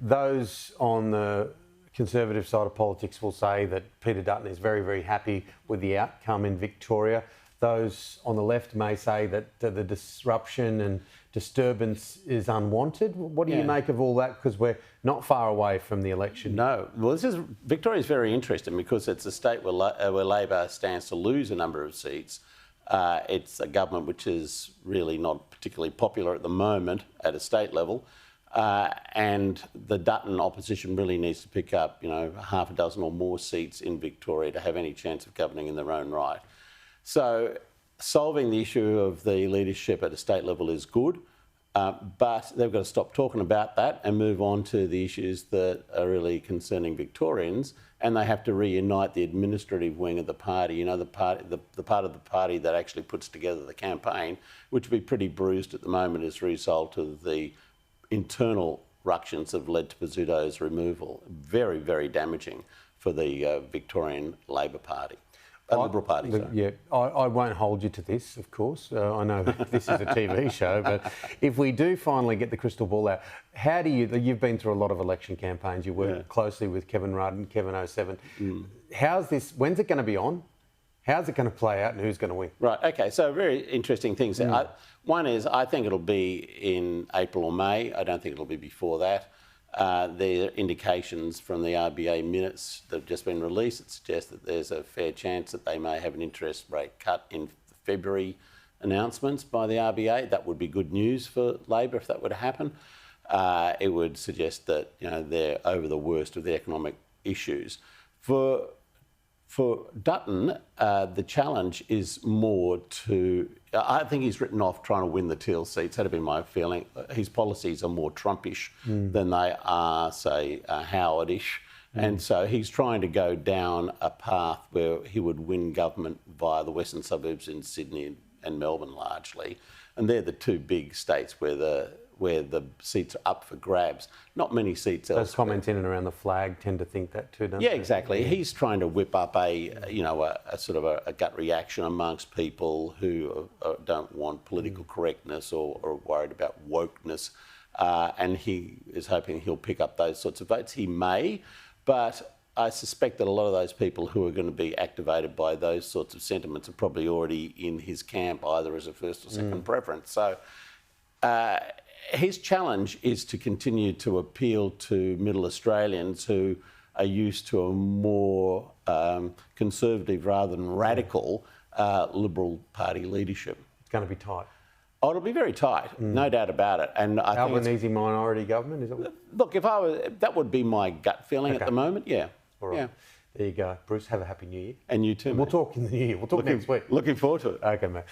those on the Conservative side of politics will say that Peter Dutton is very, very happy with the outcome in Victoria. Those on the left may say that the disruption and disturbance is unwanted. What do you make of all that? Because we're not far away from the election. No. Well, Victoria is very interesting because it's a state where Labor stands to lose a number of seats. It's a government which is really not particularly popular at the moment at a state level. And the Dutton opposition really needs to pick up, half a dozen or more seats in Victoria to have any chance of governing in their own right. So solving the issue of the leadership at a state level is good, but they've got to stop talking about that and move on to the issues that are really concerning Victorians, and they have to reunite the administrative wing of the party, the part of the party that actually puts together the campaign, which would be pretty bruised at the moment as a result of the internal ructions have led to Pizzuto's removal. Very, very damaging for the Victorian Labor Party. Liberal Party, sorry. Yeah, I won't hold you to this, of course. I know this is a TV show, but if we do finally get the crystal ball out, how do you've been through a lot of election campaigns, you work closely with Kevin Rudd and Kevin 07. When's it going to be on? How's it going to play out and who's going to win? Right, okay, so very interesting things. One is, I think it'll be in April or May. I don't think it'll be before that. There are indications from the RBA minutes that have just been released that suggest that there's a fair chance that they may have an interest rate cut in February announcements by the RBA. That would be good news for Labor if that were to happen. It would suggest that they're over the worst of the economic issues. For Dutton, the challenge is more to... I think he's written off trying to win the Teal seats. That'd be my feeling. His policies are more Trumpish than they are, say, Howardish. And so he's trying to go down a path where he would win government via the western suburbs in Sydney and Melbourne largely. And they're the two big states where the seats are up for grabs. Not many seats elsewhere. Those comments in and around the flag tend to think that too, don't they? Yeah, exactly. He's trying to whip up a sort of a gut reaction amongst people who don't want political correctness or are worried about wokeness. And he is hoping he'll pick up those sorts of votes. He may, but I suspect that a lot of those people who are going to be activated by those sorts of sentiments are probably already in his camp, either as a first or second preference. So his challenge is to continue to appeal to middle Australians who are used to a more conservative rather than radical Liberal Party leadership. It's going to be tight. Oh, it'll be very tight, no doubt about it. And I think Albanese minority government, is it? Look, that would be my gut feeling at the moment, yeah. All right. Yeah. There you go. Bruce, have a happy New Year. And you too, and we'll talk in the New Year. We'll talk next week. Looking forward to it. Okay, mate.